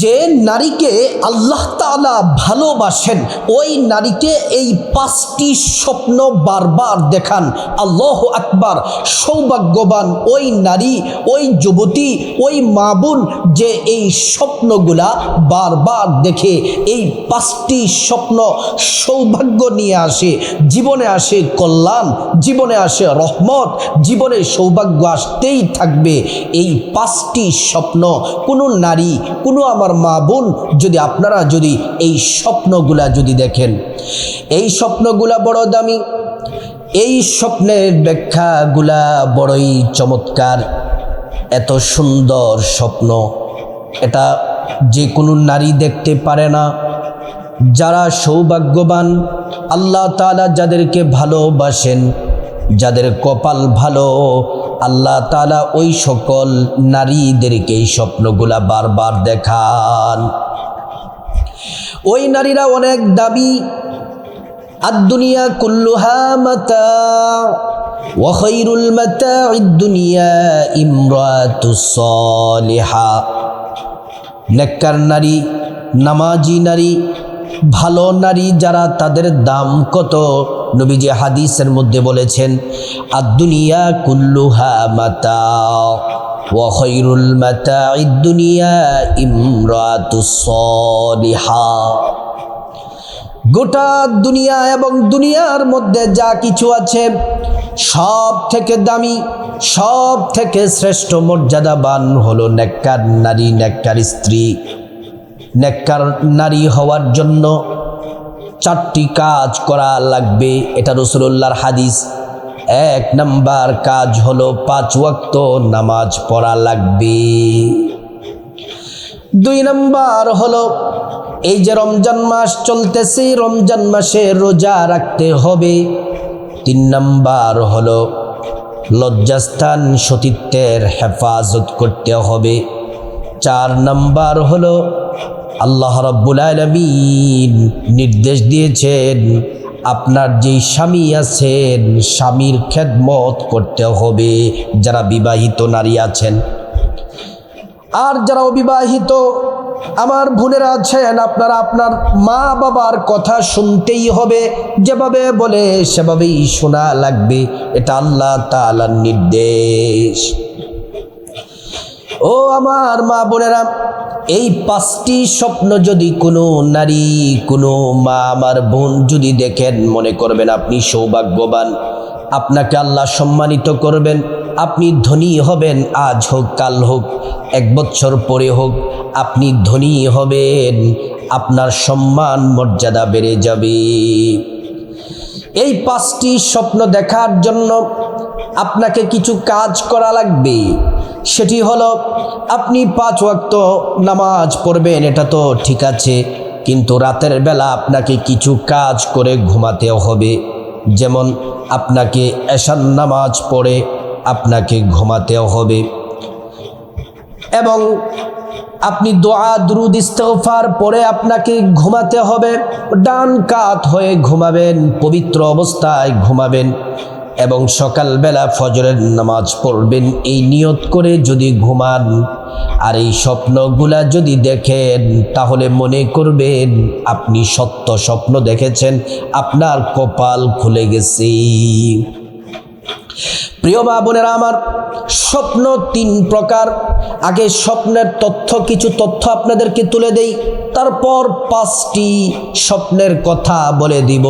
যে নারীকে আল্লাহ তাআলা ভালোবাসেন ওই নারীকে এই 5টি স্বপ্ন বারবার দেখান। আল্লাহু আকবার। সৌভাগ্যবান ওই নারী, ওই যুবতী, ওই মা বোন যে এই স্বপ্নগুলা বারবার দেখে। এই 5টি স্বপ্ন সৌভাগ্য নিয়ে আসে, জীবনে আসে কল্যাণ, জীবনে আসে রহমত, জীবনে সৌভাগ্য আসতেই থাকবে। এই 5টি স্বপ্ন কোনো নারী, কোনো আমার মা বোন আপনারা যদি এই স্বপ্নগুলা যদি দেখেন, এই স্বপ্নগুলা বড় দামি, এই স্বপ্নের ব্যাখ্যাগুলা বড়ই চমৎকার। এত সুন্দর স্বপ্ন এটা যে কোনো নারী দেখতে পারে না। যারা সৌভাগ্যবান, আল্লাহ তাআলা যাদেরকে ভালোবাসেন, যাদের কপাল ভালো, আল্লাহ তাআলা ওই সকল নারীদেরকে এই স্বপ্নগুলা বারবার দেখান। ওই নারীরা অনেক দাবি। আদ-দুনিয়া কুল্লুহা মাতা ওয়া খায়রুল মাতা'id দুনিয়া ইমরাতুস সালিহা। নেককার নারী, নামাজি নারী, ভালো নারী যারা, তাদের দাম কত? নবীজি হাদিসের মধ্যে বলেছেন, আদ-দুনিয়া কুল্লুহা মাতা ওয়া খায়রুল মাতা'id দুনিয়া ইমরাতুস সালিহা। গোটা দুনিয়া এবং দুনিয়ার মধ্যে যা কিছু আছে সব থেকে দামি, সব থেকে শ্রেষ্ঠ মর্যাদাবান হলো নেককার নারী, নেককার স্ত্রী। নেককার নারী হওয়ার জন্য 4টি কাজ করা লাগবে, এটা রাসূলুল্লাহর হাদিস। 1 নাম্বার কাজ হলো 5 ওয়াক্ত নামাজ পড়া লাগবে। 2 নাম্বার হলো এই যে রমজান মাস চলতেছে, রমজান মাসে রোজা রাখতে হবে। 3 নাম্বার হলো লজ্জাস্থান সতীত্বের হেফাজত করতে হবে। 4 নাম্বার হলো আল্লাহ রাব্বুল আলামিন নির্দেশ দিয়েছেন আপনার যেই স্বামী আছেন স্বামীর খেদমত করতে হবে, যারা বিবাহিত নারী আছেন। আর যারা অবিবাহিত আমার বোনেরা আছেন, আপনারা আপনার মা বাবার কথা শুনতেই হবে, যেভাবে বলে সেভাবেই শোনা লাগবে। এটা আল্লাহ তাআলার নির্দেশ। ও আমার মা বোনেরা, এই 5টি স্বপ্ন যদি কোনো নারী, কোনো মা, আমার বোন যদি দেখেন, মনে করবেন আপনি সৌভাগ্যবান, আপনাকে আল্লাহ সম্মানিত করবেন, আপনি ধনী হবেন। আজ হোক, কাল হোক, 1 বছর পরে হোক, আপনি ধনী হবেন, আপনার সম্মান মর্যাদা বেড়ে যাবে। এই 5টি স্বপ্ন দেখার জন্য আপনাকে কিছু কাজ করা লাগবে। সেটি হলো আপনি 5 ওয়াক্ত নামাজ পড়বেন, এটা তো ঠিক আছে, কিন্তু রাতের বেলা আপনাকে কিছু কাজ করে ঘুমাতে হবে। যেমন আপনাকে এশার নামাজ পড়ে আপনাকে ঘুমাতে হবে, এবং আপনি দোয়া দুরুদ ইস্তিগফার পড়ে আপনাকে ঘুমাতে হবে। ডান কাত হয়ে ঘুমাবেন, পবিত্র অবস্থায় ঘুমাবেন, এবং সকালবেলা ফজরের নামাজ পড়বেন। এই নিয়ত করে যদি ঘুমান আর এই স্বপ্নগুলা যদি দেখেন, তাহলে মনে করবেন আপনি সত্য স্বপ্ন দেখেছেন, আপনার কপাল খুলে গেছে। প্রিয় মা বোনেরা আমার, স্বপ্ন 3 প্রকার। আগে স্বপ্নের কিছু তথ্য আপনাদেরকে তুলে দেই, তারপর 5টি স্বপ্নের কথা বলে দিব।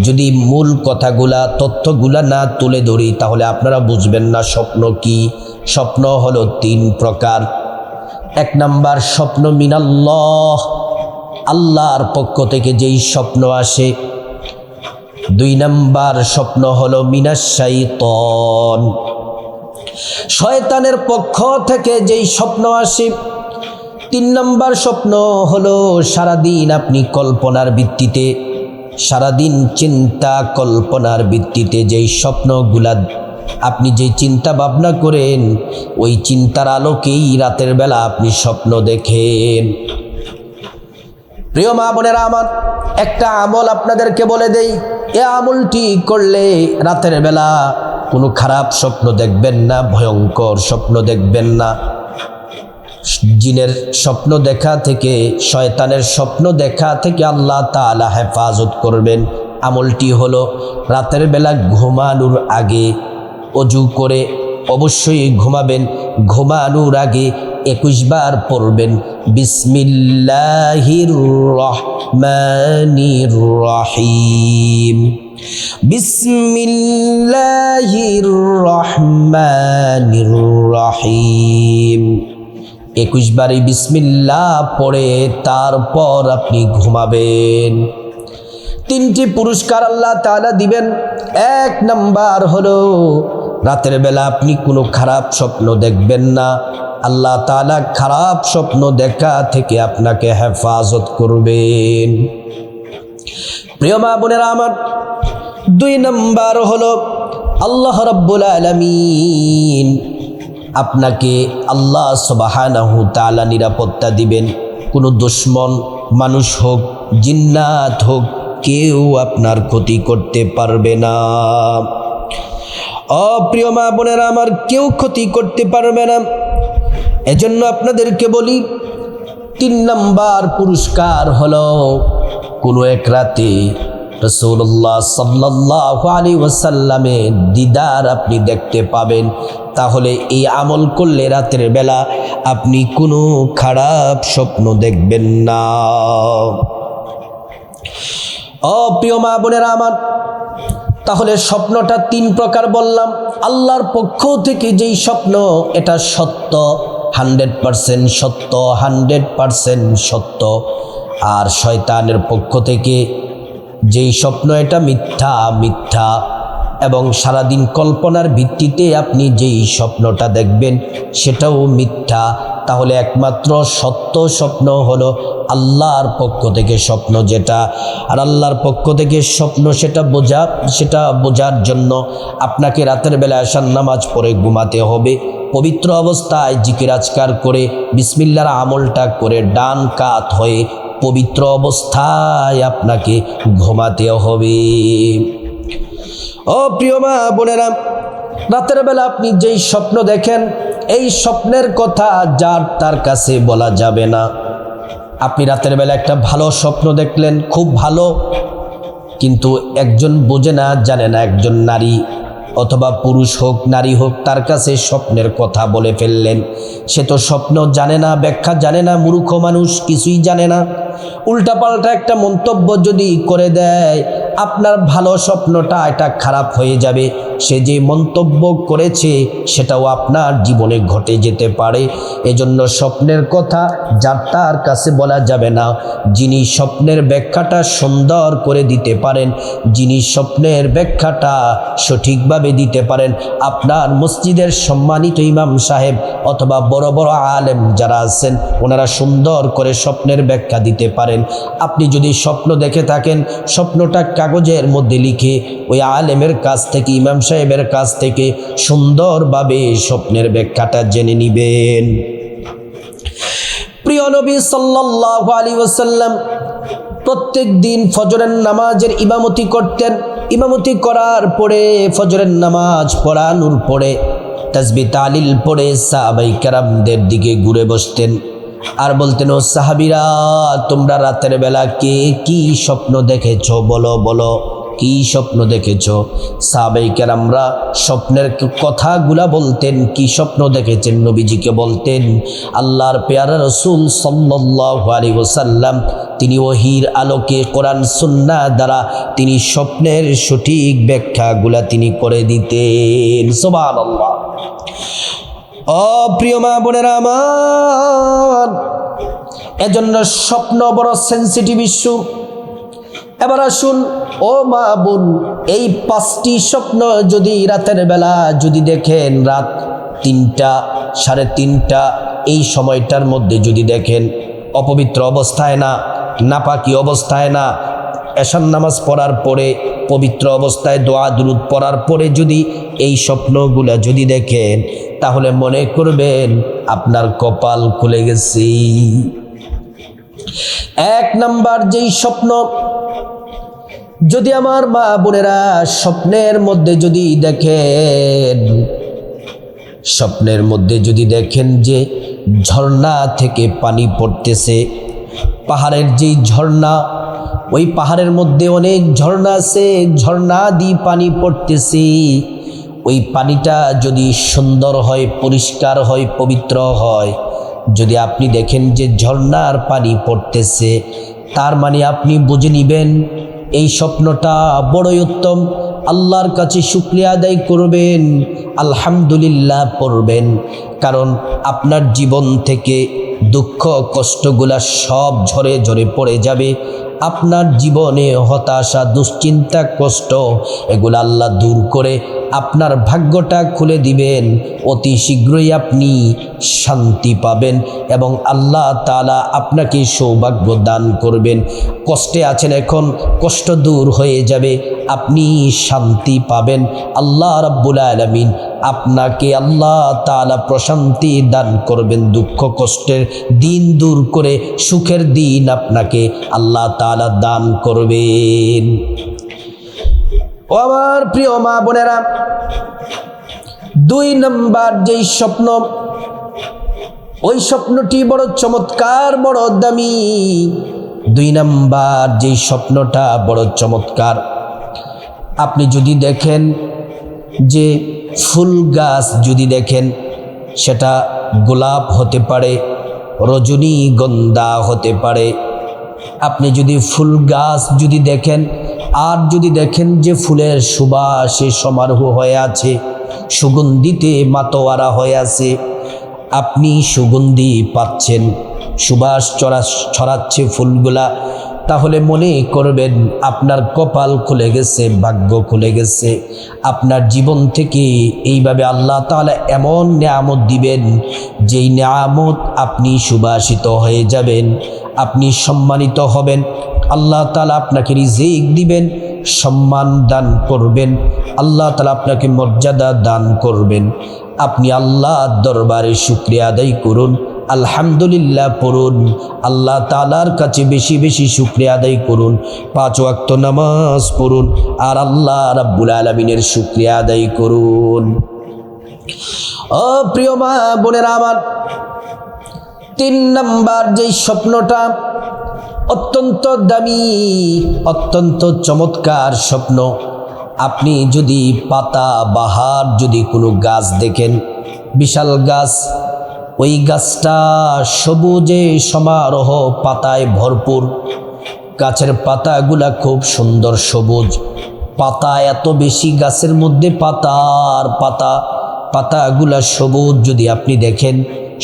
যদি মূল কথাগুলা, তথ্যগুলা না তুলে ধরি, তাহলে আপনারা বুঝবেন না স্বপ্ন কি। স্বপ্ন হলো 3 প্রকার। 1 নাম্বার স্বপ্ন মিনাল্লাহ, আল্লাহর পক্ষ থেকে যেই স্বপ্ন আসে। 2 নাম্বার স্বপ্ন হলো মিনাশ শাইতান, শয়তানের পক্ষ থেকে যেই স্বপ্ন আসে। 3 নাম্বার স্বপ্ন হলো সারাদিন আপনি কল্পনার ভিত্তিতে, সারাদিন চিন্তা কল্পনার ভিত্তিতে যেই স্বপ্নগুলা আপনি যে চিন্তা ভাবনা করেন, ওই চিন্তার আলোকেই রাতের বেলা আপনি স্বপ্ন দেখেন। প্রিয় মা বোনেরা আমার, একটা আমল আপনাদেরকে বলে দেই, এ আমলটি করলে রাতের বেলা কোনো খারাপ স্বপ্ন দেখবেন না, ভয়ঙ্কর স্বপ্ন দেখবেন না। জিনের স্বপ্ন দেখা থেকে, শয়তানের স্বপ্ন দেখা থেকে আল্লাহ তাআলা হেফাজত করবেন। আমলটি হলো রাতের বেলা ঘুমানোর আগে অজু করে অবশ্যই ঘুমাবেন। ঘুমানোর আগে 21 বার পড়বেন বিসমিল্লাহির রহমানির রহিম, বিসমিল্লাহির রহমানির রহিম। 21 বারে বিসমিল্লাহ পড়ে তারপর আপনি ঘুমাবেন। 3টি পুরস্কার আল্লাহ তাআলা দিবেন। 1 নাম্বার হলো রাতের বেলা আপনি কোনো খারাপ স্বপ্ন দেখবেন না। আল্লাহ তাআলা খারাপ স্বপ্ন দেখা থেকে আপনাকে হেফাজত করবেন। প্রিয় মা বোনেরা আমার, 2 নাম্বার হলো আল্লাহ রাব্বুল আলামিন আপনাকে আল্লাহ সুবহানাহু তাআলা নিরাপত্তা দিবেন। কোনো দুশমন মানুষ হোক, জিন্নাত হোক, কেউ আপনার ক্ষতি করতে পারবে না। প্রিয় মা বোনেরা আমার, কেউ ক্ষতি করতে পারবে না। এজন্য আপনাদেরকে বলি, 3 নাম্বার পুরস্কার হলো কোনো এক রাতে রাসূলুল্লাহ সাল্লাল্লাহু আলাইহি ওয়াসাল্লামের দিদার আপনি দেখতে পাবেন। তাহলে এই আমল করলে রাতের বেলা আপনি কোনো খারাপ স্বপ্ন দেখবেন না। প্রিয় মা বোনেরা আমার, তাহলে স্বপ্নটা 3 প্রকার বললাম। আল্লাহর পক্ষ থেকে যেই স্বপ্ন এটা সত্য, 100% সত্য, 100% সত্য। আর শয়তানের পক্ষ থেকে যেই স্বপ্ন এটা মিথ্যা, মিথ্যা। এবং সারাদিন কল্পনার ভিত্তিতে আপনি যেই স্বপ্নটা দেখবেন সেটাও মিথ্যা। তাহলে একমাত্র সত্য স্বপ্ন হলো আল্লাহর পক্ষ থেকে স্বপ্ন যেটা। আর আল্লাহর পক্ষ থেকে স্বপ্ন সেটা বোঝার জন্য আপনাকে রাতের বেলা আশার নামাজ পড়ে ঘুমাতে হবে। পবিত্র অবস্থায় জিকির আজকার করে বিসমিল্লাহর আমলটা করে ডান কাত হয়ে পবিত্র অবস্থায় আপনাকে ঘুমাতে হবে। প্রিয় মা বোনেরা, রাতের বেলা আপনি যেই স্বপ্ন দেখেন এই স্বপ্নের কথা যার তার কাছে বলা যাবে না। আপনি রাতের বেলা একটা ভালো স্বপ্ন দেখলেন, খুব ভালো, কিন্তু একজন বোঝে না, জানে না, একজন নারী অথবা পুরুষ হোক নারী হোক তার কাছে স্বপ্নের কথা বলে ফেললেন। সে তো স্বপ্ন জানে না, ব্যাখ্যা জানে না, মূর্খ মানুষ, কিছুই জানে না। উল্টাপাল্টা একটা মন্তব্য যদি করে দেয়, আপনার ভালো স্বপ্নটা এটা খারাপ হয়ে যাবে। সে যে মন্তব্য করেছে সেটাও আপনার জীবনে ঘটে যেতে পারে। এজন্য স্বপ্নের কথা যার তার কাছে বলা যাবে না। যিনি স্বপ্নের ব্যাখ্যাটা সুন্দর করে দিতে পারেন, যিনি স্বপ্নের ব্যাখ্যাটা সঠিকভাবে দিতে পারেন, আপনার মসজিদের সম্মানিত ইমাম সাহেব অথবা বড় বড় আলেম যারা আছেন ওনারা সুন্দর করে স্বপ্নের ব্যাখ্যা দিতে পারেন। আপনি যদি স্বপ্ন দেখে থাকেন, স্বপ্নটা কাগজের মধ্যে লিখে ওই আলেমের কাছ থেকে, ইমাম সাহেবের কাছ থেকে সুন্দরভাবে স্বপ্নের ব্যাখ্যাটা জেনে নেবেন। প্রিয় নবী সাল্লাল্লাহু আলাইহি ওয়াসাল্লাম প্রত্যেক দিন ফজরের নামাজের ইমামতি করতেন। ইমামতি করার পরে ফজরের নামাজ পড়ানোর পরে তাসবিহ তাহলিল পড়ে সাহাবায়ে কেরামদের দিকে ঘুরে বসতেন আর বলতেন, ও সাহাবীরা, তোমরা রাতের বেলা কে কি স্বপ্ন দেখেছো বলো বলো, কি স্বপ্ন দেখেছো? সাহাবায়ে কেরামরা স্বপ্নের কথাগুলা বলতেন। কি স্বপ্ন দেখেছেন নবীজিকে বলতেন। আল্লাহর পেয়ারা রাসূল সাল্লাল্লাহু আলাইহি ওয়াসাল্লাম তিনি ওহীর আলোকে কোরআন সুন্নাহ দ্বারা তিনি স্বপ্নের সঠিক ব্যাখ্যাগুলা তিনি করে দিতেন। সুবহানাল্লাহ। প্রিয় মা বোনেরা আমার, এজন্য স্বপ্ন বড় সেন্সিটিভ ইস্যু। এবার আসুন ও মা বোন, এই 5টি স্বপ্ন যদি রাতের বেলা যদি দেখেন, রাত 3টা, 3:30 এই সময়টার মধ্যে যদি দেখেন, অপবিত্র অবস্থায় না, নাপাকি অবস্থায় না, এশার নামাজ পড়ার পরে পবিত্র অবস্থায় দোয়া দুরুদ পড়ার পরে যদি এই স্বপ্নগুলা যদি দেখেন, তাহলে মনে করবেন আপনার কপাল খুলে গেছে। 1 নাম্বার যেই স্বপ্ন, যদি আমার মা বোনেরা স্বপ্নের মধ্যে যদি দেখেন স্বপ্নের মধ্যে যদি দেখেন যে ঝর্ণা থেকে পানি পড়তেছে, পাহাড়ের যেই ঝর্ণা, ওই পাহাড়ের মধ্যে অনেক ঝর্ণা আছে, ঝর্ণা দিয়ে পানি পড়তেছে, ওই পানিটা যদি সুন্দর হয়, পরিষ্কার হয়, পবিত্র হয়, যদি আপনি দেখেন যে ঝর্ণার পানি পড়তেছে, তার মানে আপনি বুঝে নেবেন এই স্বপ্নটা বড়ই উত্তম। আল্লাহর কাছে শুকরিয়া আদায় করবেন, আলহামদুলিল্লাহ পড়বেন, কারণ আপনার জীবন থেকে দুঃখ কষ্টগুলা সব ঝরে ঝরে পড়ে যাবে। আপনার জীবনে হতাশা, দুশ্চিন্তা, কষ্ট এগুলো আল্লাহ দূর করে আপনার ভাগ্যটা খুলে দিবেন। অতি শীঘ্রই আপনি শান্তি পাবেন এবং আল্লাহ তাআলা আপনাকে সৌভাগ্য দান করবেন। কষ্টে আছেন, এখন কষ্ট দূর হয়ে যাবে, আপনি শান্তি পাবেন। আল্লাহ রাব্বুল আলামিন আপনাকে আল্লাহ তাআলা প্রশান্তি দান করবেন, দুঃখ কষ্টের দিন দূর করে সুখের দিন আপনাকে আল্লাহ তাআলা দান করবেন। ও আমার প্রিয় মা বোনেরা, 2 নম্বর যেই স্বপ্ন, ওই স্বপ্নটি বড় চমৎকার, বড় দামি। 2 নম্বর যেই স্বপ্নটা বড় চমৎকার, আপনি যদি দেখেন যে ফুল গাছ যদি দেখেন, সেটা গোলাপ হতে পারে, রজনীগন্ধা হতে পারে। আপনি যদি ফুল গাছ যদি দেখেন, আর যদি দেখেন যে ফুলের সুবাসে সমারোহ হয়ে আছে, সুগন্ধিতে মাতোয়ারা হয়ে আছে, আপনি সুগন্ধি পাচ্ছেন, সুবাস ছড়াচ্ছে ফুলগুলা, তাহলে মনে করবেন আপনার কপাল খুলে গেছে, ভাগ্য খুলে গেছে। আপনার জীবন থেকে এইভাবে আল্লাহ তাআলা এমন নেয়ামত দিবেন, যেই নেয়ামত আপনি সুবাসিত হয়ে যাবেন, আপনি সম্মানিত হবেন। আল্লাহ তাআলা আপনাকে রিজিক দিবেন, সম্মান দান করবেন, আল্লাহ তাআলা আপনাকে মর্যাদা দান করবেন। আপনি আল্লাহর দরবারে শুকরিয়া আদায় করুন, আলহামদুলিল্লাহ পড়ুন, আল্লাহ তাআলার কাছে বেশি বেশি শুকরিয়া আদায় করুন, 5 ওয়াক্ত নামাজ পড়ুন, আর আল্লাহ রাব্বুল আলামিনের শুকরিয়া আদায় করুন। ও প্রিয় মা বোনেরা আমার, 3 নম্বর যেই স্বপ্নটা অত্যন্ত দামি, অত্যন্ত চমৎকার স্বপ্ন, আপনি যদি পাতা বাহার যদি কোনো গাছ দেখেন, বিশাল গাছ, ওই গাছটা সবুজে সমারোহ, পাতায় ভরপুর, গাছের পাতাগুলা খুব সুন্দর সবুজ, পাতা এত বেশি গাছের মধ্যে, পাতার পাতা, পাতাগুলা সবুজ যদি আপনি দেখেন,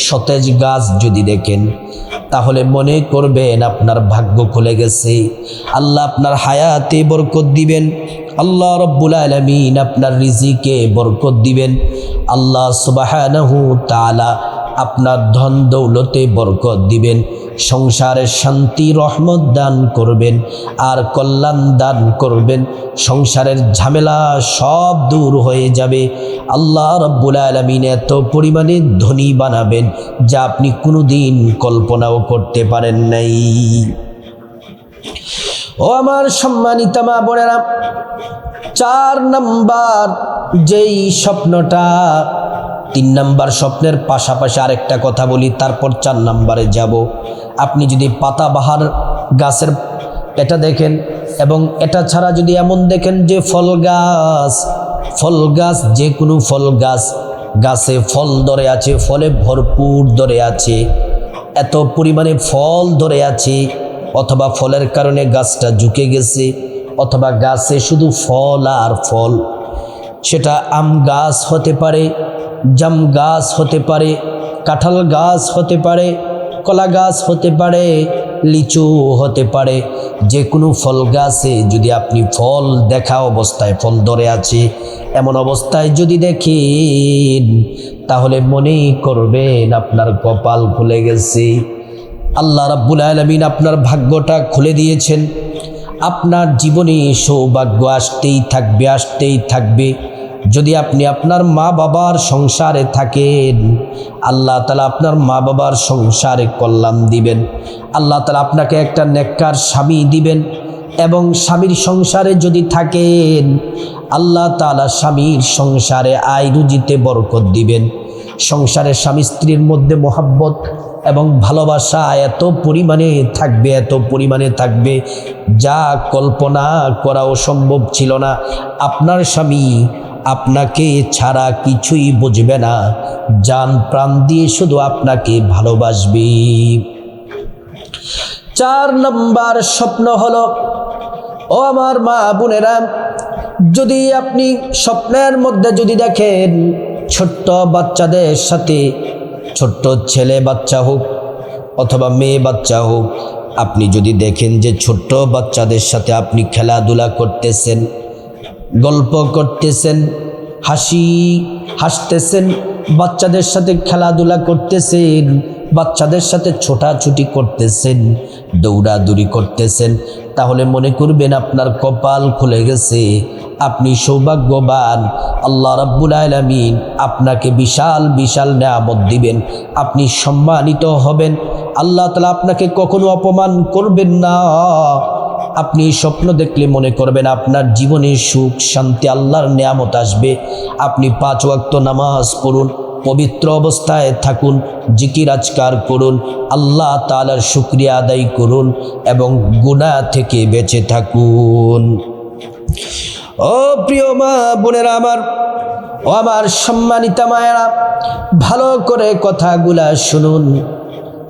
সতেজ গাছ যদি দেখেন, তাহলে মনে করবেন আপনার ভাগ্য খুলে গেছে। আল্লাহ আপনার হায়াতে বরকত দিবেন, আল্লাহ রাব্বুল আলামিন আপনার রিজিকে বরকত দিবেন, আল্লাহ সুবহানাহু তাআলা আপনার ধন দৌলতে বরকত দিবেন, সংসারে শান্তি রহমত দান করবেন, আর কল্যাণ দান করবেন, সংসারের ঝামেলা সব দূর হয়ে যাবে। আল্লাহ রাব্বুল আলামিন এত পরিমাণে ধনী বানাবেন যা আপনি কোনোদিন কল্পনাও করতে পারেন নাই। ও আমার সম্মানিতা মা বোনেরা, 4 নম্বর যেই স্বপ্নটা, 3 নম্বর স্বপ্নের পাশাপাশি আরেকটা কথা বলি, তারপর 4 নম্বরে যাব। আপনি যদি পাতাবাহার গাছের এটা দেখেন, এবং এটা ছাড়া যদি এমন দেখেন যে ফল গাছ, ফল গাছ, যে কোনো ফল গাছ, গাছে ফল ধরে আছে, ফলে ভরপুর ধরে আছে, এত পরিমাণে ফল ধরে আছে, অথবা ফলের কারণে গাছটা ঝুঁকে গেছে, অথবা গাছে শুধু ফল আর ফল, সেটা আম গাছ হতে পারে, জাম গাছ হতে পারে, কাঁঠাল গাছ হতে পারে, কলা গাছ হতে পারে, লিচু হতে পারে, যে কোনো ফল গাছে যদি আপনি ফল দেখা অবস্থায় ফল ধরে আছে, এমন অবস্থায় যদি দেখেন, তাহলে মনে করবেন আপনার কপাল খুলে গেছে। আল্লাহ রাব্বুল আলামিন আপনার ভাগ্যটা খুলে দিয়েছেন। আপনার জীবনে সৌভাগ্য আসতেই থাকবে, আসতেই থাকবে। যদি আপনি আপনার মা বাবার সংসারে থাকেন, আল্লাহ তাআলা আপনার মা বাবার সংসারে কল্যাণ দিবেন, আল্লাহ তাআলা আপনাকে একটা নেককার স্বামী দিবেন, এবং স্বামীর সংসারে যদি থাকেন, আল্লাহ তাআলা স্বামীর সংসারে আয় রুজিতে বরকত দিবেন। সংসারে স্বামী স্ত্রীর মধ্যে মোহাব্বত এবং ভালোবাসা এত পরিমাণে থাকবে যা কল্পনা করাও সম্ভব ছিল না। আপনার স্বামী আপনাকে ছাড়া কিছুই বুঝবে না, জান প্রাণ দিয়ে শুধু আপনাকে ভালোবাসবে। 4 নম্বর স্বপ্ন হলো, ও আমার মা বোনেরা, যদি আপনি স্বপ্নের মধ্যে যদি দেখেন ছোট্ট বাচ্চাদের সাথে, ছোট্ট ছেলে বাচ্চা হোক অথবা মেয়ে বাচ্চা হোক, আপনি যদি দেখেন যে ছোট্ট বাচ্চাদের সাথে আপনি খেলাধুলা করতেছেন, গল্প করতেছেন, হাসতেছেন, বাচ্চাদের সাথে খেলাধুলা করতেছেন, বাচ্চাদের সাথে ছোটাছুটি করতেছেন, দৌড়াদৌড়ি করতেছেন, তাহলে মনে করবেন আপনার কপাল খুলে গেছে, আপনি সৌভাগ্যবান। আল্লাহ রাব্বুল আলামিন আপনাকে বিশাল বিশাল নেয়ামত দিবেন, আপনি সম্মানিত হবেন, আল্লাহ তাআলা আপনাকে কখনো অপমান করবেন না। আপনি স্বপ্ন দেখলে মনে করবেন আপনার জীবনে সুখ শান্তি আল্লাহর নেয়ামত আসবে। আপনি 5 ওয়াক্ত নামাজ পড়ুন, পবিত্র অবস্থায় থাকুন, জিকির আজকার করুন, আল্লাহ তাআলার শুকরিয়া আদায় করুন এবং গুনাহ থেকে বেঁচে থাকুন। ও প্রিয় মা বোনেরা আমার, ও আমার সম্মানিতা মায়েরা, ভালো করে কথাগুলা শুনুন।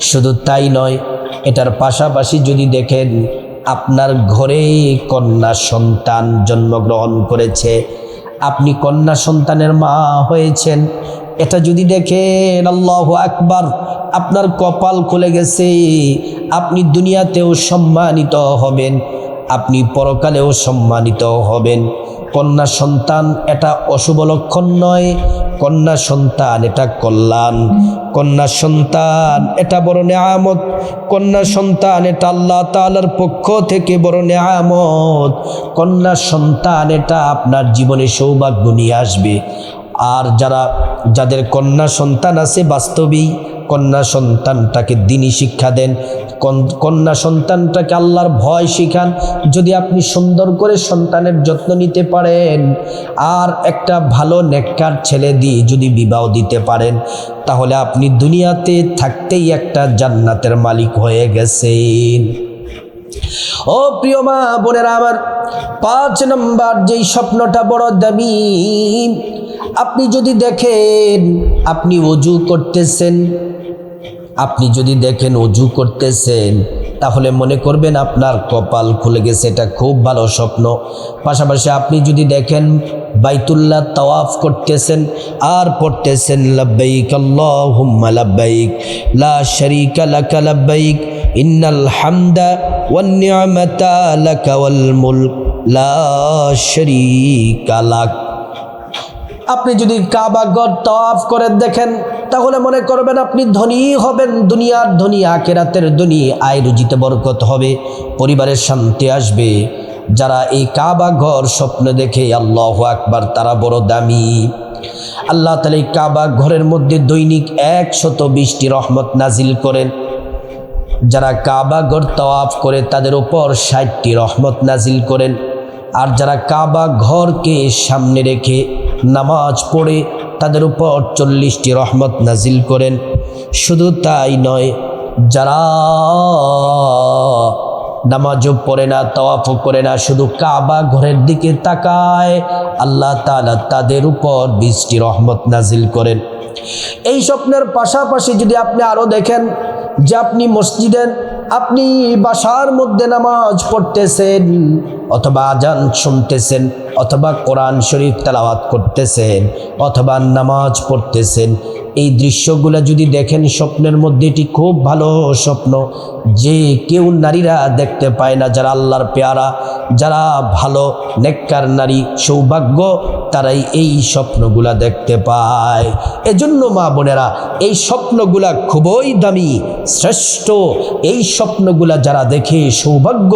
শুধু তাই নয়, এটার পাশাপাশি যদি দেখেন আপনার ঘরে কন্যা সন্তান জন্মগ্রহণ করেছে, আপনি কন্যা সন্তানের মা হয়েছেন, এটা যদি দেখেন, আল্লাহু আকবার, আপনার কপাল খুলে গেছে। আপনি দুনিয়াতেও সম্মানিত হবেন, আপনি পরকালেও সম্মানিত হবেন। কন্যা সন্তান এটা অশুভ লক্ষণ নয়, কন্যা সন্তান এটা কল্যাণ, কন্যা সন্তান এটা বড় নেয়ামত, কন্যা সন্তান এটা আল্লাহ তাআলার পক্ষ থেকে বড় নেয়ামত। কন্যা সন্তান এটা আপনার জীবনে সৌভাগ্য নিয়ে আসবে। আর যাদের কন্যা সন্তান আছে, বাস্তবেই কন্যা সন্তানটাকে দ্বীনি শিক্ষা দেন, কন্যা সন্তানটাকে আল্লাহর ভয় শিখান। যদি আপনি সুন্দর করে সন্তানের যত্ন নিতে পারেন আর একটা ভালো নেককার ছেলে দিয়ে যদি বিবাহ দিতে পারেন, তাহলে আপনি দুনিয়াতে থাকতেই একটা জান্নাতের মালিক হয়ে গেছেন। ও প্রিয় মা বোনেরা আমার, 5 নম্বর যেই স্বপ্নটা বড় দামি, আপনি যদি দেখেন আপনি ওযু করতেছেন, আপনি যদি দেখেন ওযু করতেছেন, তাহলে মনে করবেন আপনার কপাল খুলে গেছে, এটা খুব ভালো স্বপ্ন। পাশাপাশি আপনি যদি দেখেন বাইতুল্লাহ তাওয়াফ করতেছেন আর পড়তেছেন লাব্বাইক আল্লাহুম্মা লাব্বাইক লা শারীকা লাকা লাব্বাইক ইন্নাল হামদা ওয়ান নি'মাতা লাকা ওয়াল মুলক লা শারীকা লাক। আপনি যদি কাবা ঘর তাওয়াফ করে দেখেন, তাহলে মনে করবেন আপনি ধনী হবেন, দুনিয়ার ধনী, আখিরাতের ধনী, আয় রুজিতে বরকত হবে, পরিবারের শান্তি আসবে। যারা এই কাবা ঘর স্বপ্ন দেখে, আল্লাহু আকবার, তারা বড় দামি। আল্লাহ তাআলা এই কাবা ঘরের মধ্যে দৈনিক 120টি রহমত নাজিল করেন। যারা কাবা ঘর তাওয়াফ করে তাদের উপর 60টি রহমত নাজিল করেন। আর যারা কাবা ঘরকে সামনে রেখে নামাজ পড়ে তাদের উপর 40টি রহমত নাজিল করেন। শুধু তাই নয়, যারা নামাজও পড়ে না, তাওয়াফও করে না, শুধু কাবা ঘরের দিকে তাকায়, আল্লাহ তাআলা তাদের উপর 20টি রহমত নাজিল করেন। এই স্বপ্নের পাশাপাশি যদি আপনি আরও দেখেন যে আপনি মসজিদের, আপনি বাসার মধ্যে নামাজ পড়তেছেন অথবা আজান শুনতেছেন অথবা কোরআন শরীফ তেলাওয়াত করতেছেন অথবা নামাজ পড়তেছেন, এই দৃশ্যগুলো যদি দেখেন স্বপ্নের মধ্যে, এটি খুব ভালো স্বপ্ন, যে কেউ নারীরা দেখতে পায় না। যারা আল্লাহর পেয়ারা, যারা ভালো নেককার নারী, সৌভাগ্য, তারাই এই স্বপ্নগুলা দেখতে পায়। এজন্য মা বোনেরা, এই স্বপ্নগুলা খুবই দামি, শ্রেষ্ঠ। এই স্বপ্নগুলা যারা দেখে সৌভাগ্য।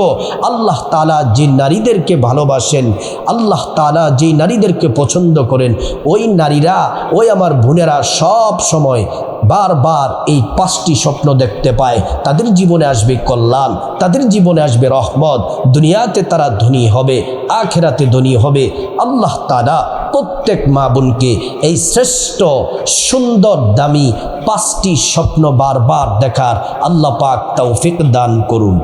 আল্লাহ তাআলা যে নারীদেরকে ভালোবাসেন, আল্লাহ তাআলা যে নারীদেরকে পছন্দ করেন, ওই নারীরা, ওই আমার বোনেরা সব সময় বারবার এই 5টি স্বপ্ন দেখতে পায়, তাদের জীবনে আসবে কল্যাণ, তাদের জীবনে আসবে রহমত, দুনিয়াতে তারা ধনী হবে, আখিরাতে ধনী হবে। আল্লাহ তাআলা প্রত্যেক মা বোনকে এই শ্রেষ্ঠ সুন্দর দামি 5টি স্বপ্ন বারবার দেখার আল্লাহ পাক তৌফিক দান করুন।